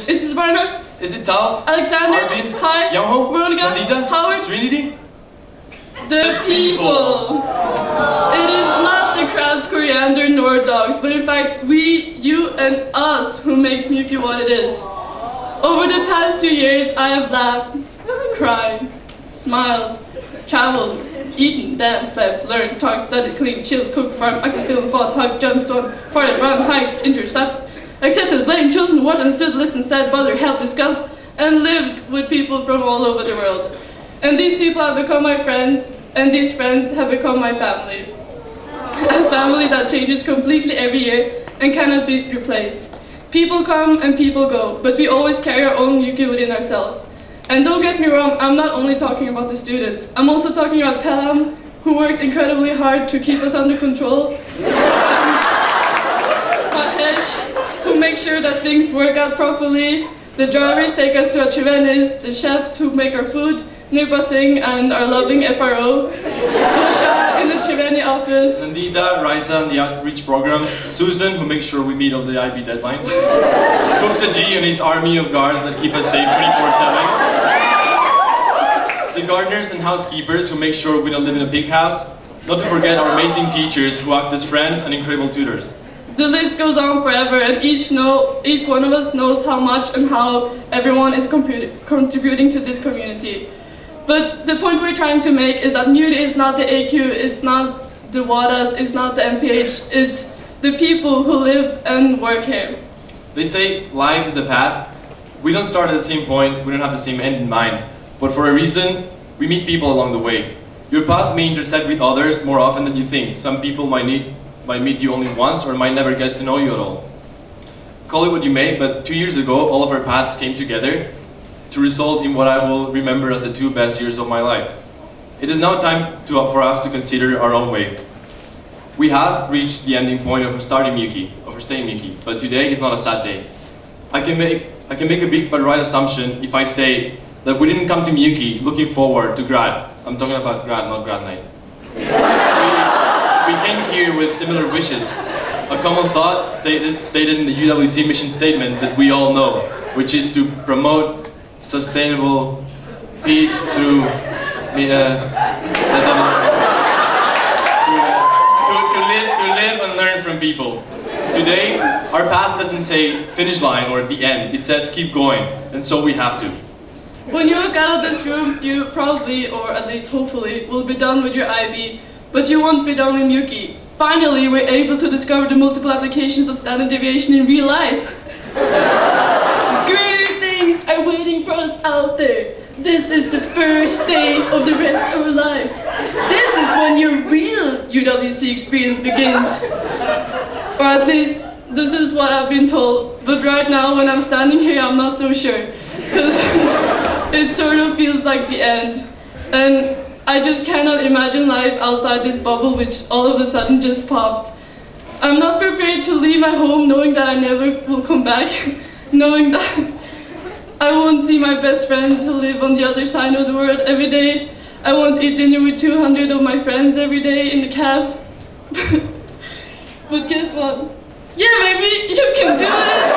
Is it Barnas? Is it Tals? Alexander? Arvid? Hi? Youngho? Veronica? Nandita? Howard? Trinity? The people. It is not the crowd's coriander nor dogs, but in fact we, you and us who makes Mewkey what it is. Over the past 2 years I have laughed, cried, smiled, traveled, eaten, danced, slept, learned, talked, studied, cleaned, chilled, cooked, farmed, acted, filmed, fought, hugged, jumped, swum, farted, run, hiked, injured, slept, accepted, blamed, chosen, watched, understood, listened, said, bothered, helped, discussed, and lived with people from all over the world. And these people have become my friends, and these friends have become my family. A family that changes completely every year and cannot be replaced. People come and people go, but we always carry our own Mewkey within ourselves. And don't get me wrong, I'm not only talking about the students. I'm also talking about Pelham, who works incredibly hard to keep us under control. Mahesh, who makes sure that things work out properly. The drivers take us to our Chivenis, the chefs who make our food, Nirpa Singh and our loving FRO, Usha in the Chiveni office, Nandita, Raisa in the outreach program, Susan who makes sure we meet all the IB deadlines, Gupta Ji and his army of guards that keep us safe 24/7, the gardeners and housekeepers who make sure we don't live in a big house, not to forget our amazing teachers who act as friends and incredible tutors. The list goes on forever, and each one of us knows how much and how everyone is contributing to this community. But the point we're trying to make is that Mewkey is not the AQ, it's not the WADAs, it's not the MPH, it's the people who live and work here. They say life is a path. We don't start at the same point, we don't have the same end in mind. But for a reason, we meet people along the way. Your path may intersect with others more often than you think. Some people might meet you only once or might never get to know you at all. Call it what you may, but 2 years ago, all of our paths came together to result in what I will remember as the 2 best years of my life. It is now time for us to consider our own way. We have reached the ending point of starting Mewkey, of staying Mewkey, but today is not a sad day. I can make a big but right assumption if I say that we didn't come to Mewkey looking forward to grad. I'm talking about grad, not grad night. We came here with similar wishes. A common thought stated in the UWC mission statement that we all know, which is to promote sustainable peace through to live and learn from people. Today, our path doesn't say finish line or the end. It says keep going, and so we have to. When you walk out of this room, you probably, or at least hopefully, will be done with your IB, but you won't be done with Mewkey. Finally, we're able to discover the multiple applications of standard deviation in real life. Greater things are waiting for us out there. This is the first day of the rest of our life. This is when your real UWC experience begins. Or at least, this is what I've been told. But right now, when I'm standing here, I'm not so sure. Because it sort of feels like the end. And I just cannot imagine life outside this bubble which all of a sudden just popped. I'm not prepared to leave my home knowing that I never will come back, knowing that I won't see my best friends who live on the other side of the world every day. I won't eat dinner with 200 of my friends every day in the cab. But guess what? Yeah, baby, you can do it!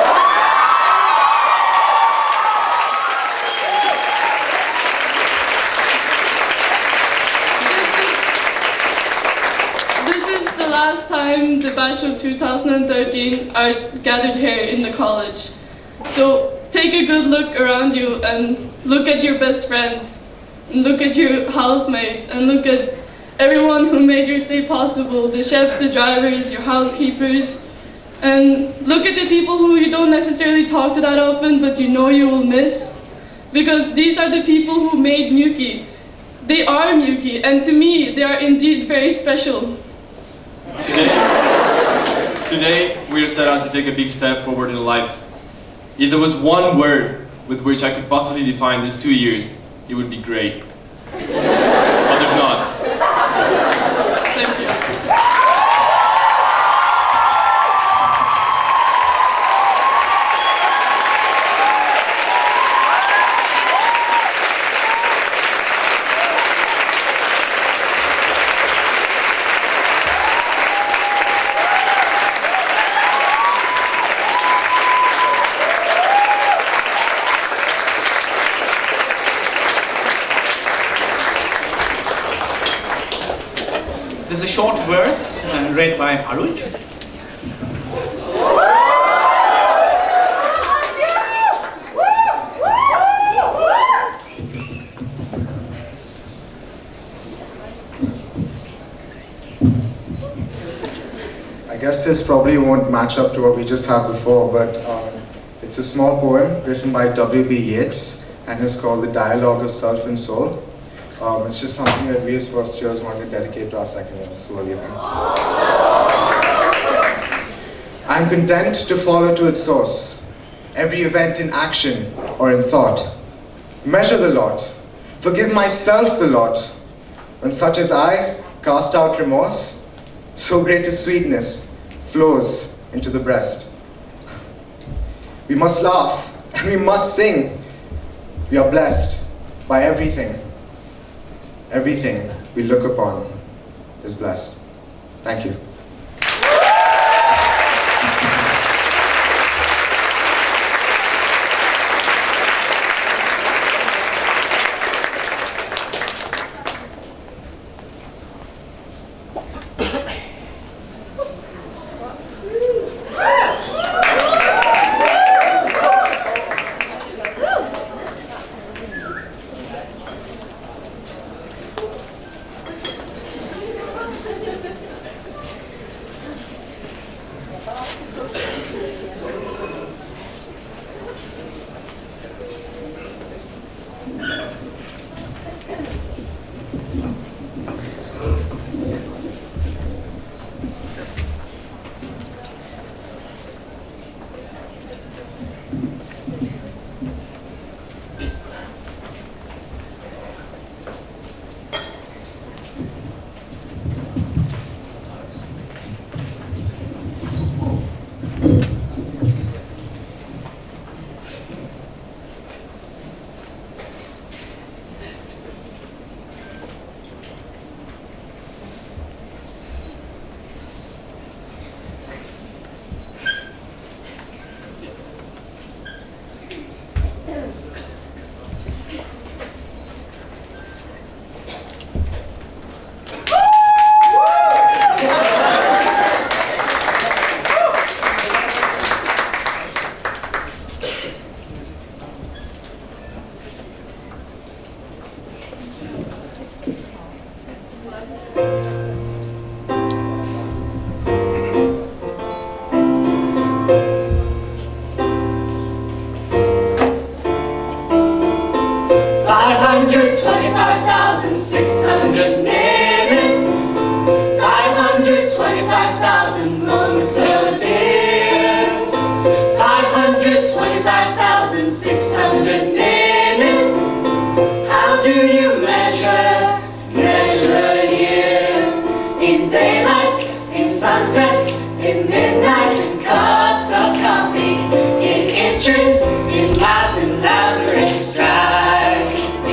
Last time the batch of 2013 are gathered here in the college. So take a good look around you and look at your best friends, and look at your housemates, and look at everyone who made your stay possible, the chefs, the drivers, your housekeepers, and look at the people who you don't necessarily talk to that often, but you know you will miss, because these are the people who made Mewkey. They are Mewkey, and to me, they are indeed very special. Today, we are set out to take a big step forward in our lives. If there was one word with which I could possibly define these 2 years, it would be great. But there's not. Thank you. There's a short verse read by Aruj. I guess this probably won't match up to what we just had before, but it's a small poem written by W.B. Yeats, and it's called The Dialogue of Self and Soul. It's just something that we as first years want to dedicate to our second years. So what do you think? I'm content to follow to its source, every event in action or in thought. Measure the lot, forgive myself the lot. When such as I cast out remorse, so great a sweetness flows into the breast. We must laugh and we must sing. We are blessed by everything. Everything we look upon is blessed. Thank you.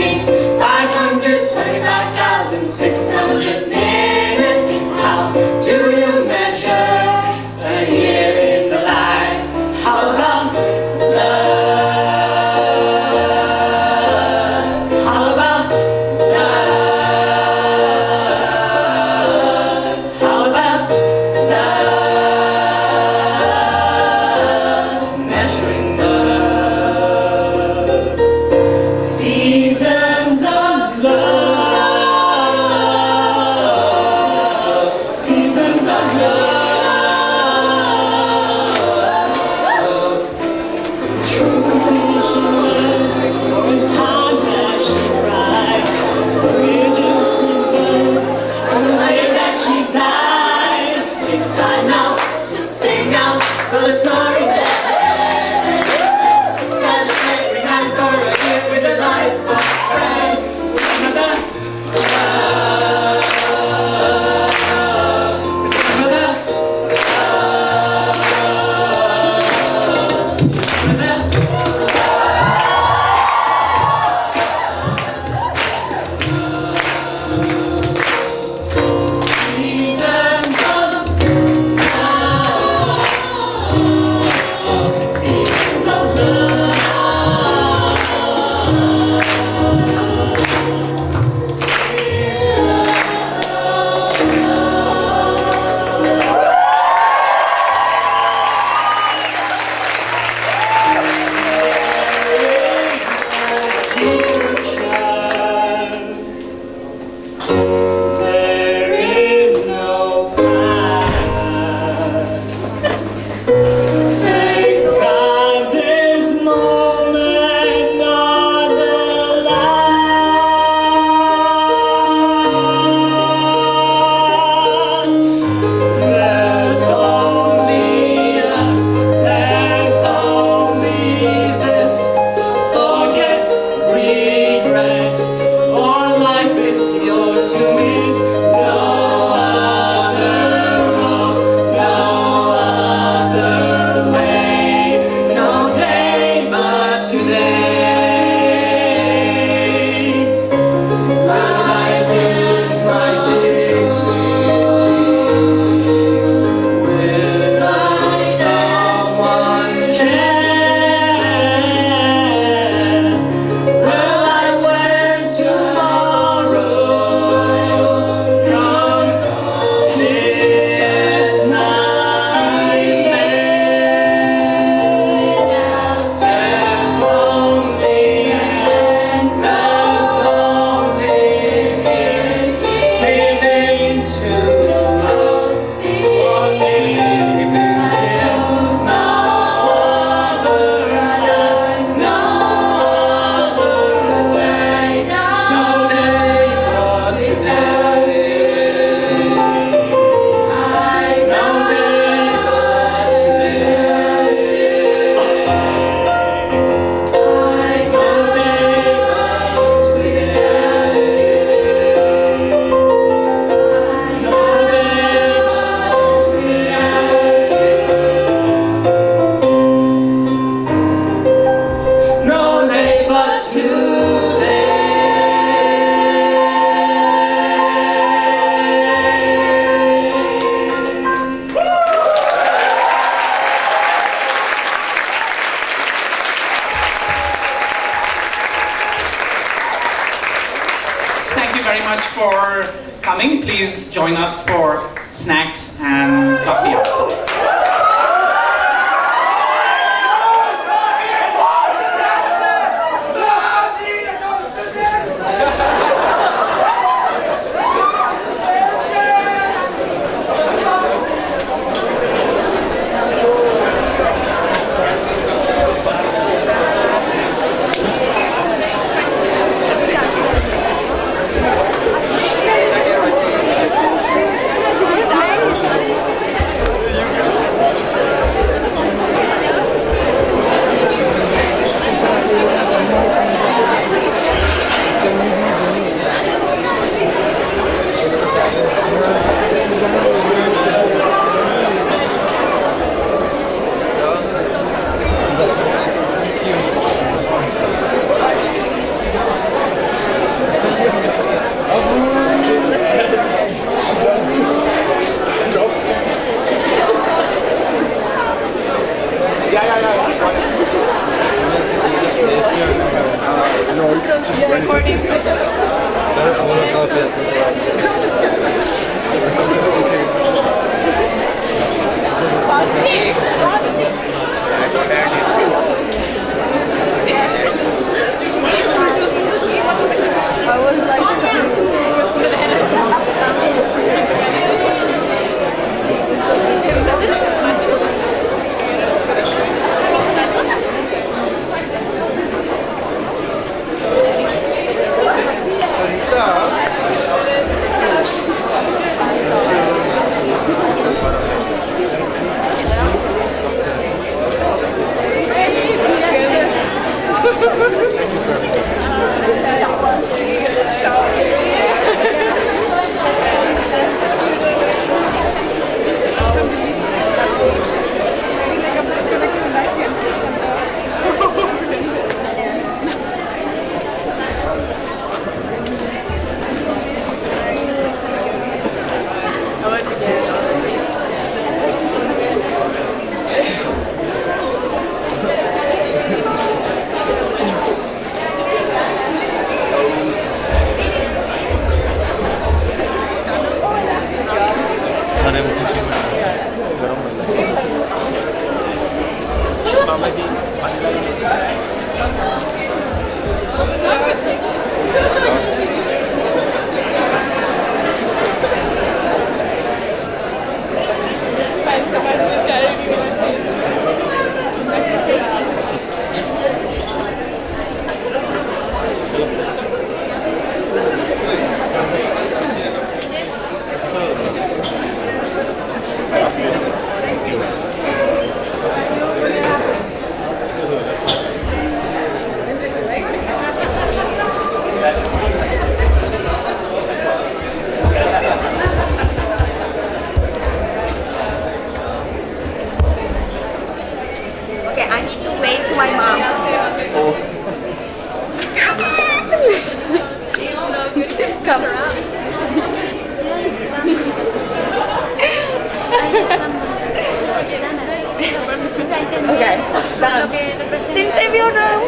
In 525,600 very much for coming. Please join us for snacks and coffee outside. Okay, done. Seems to be your room.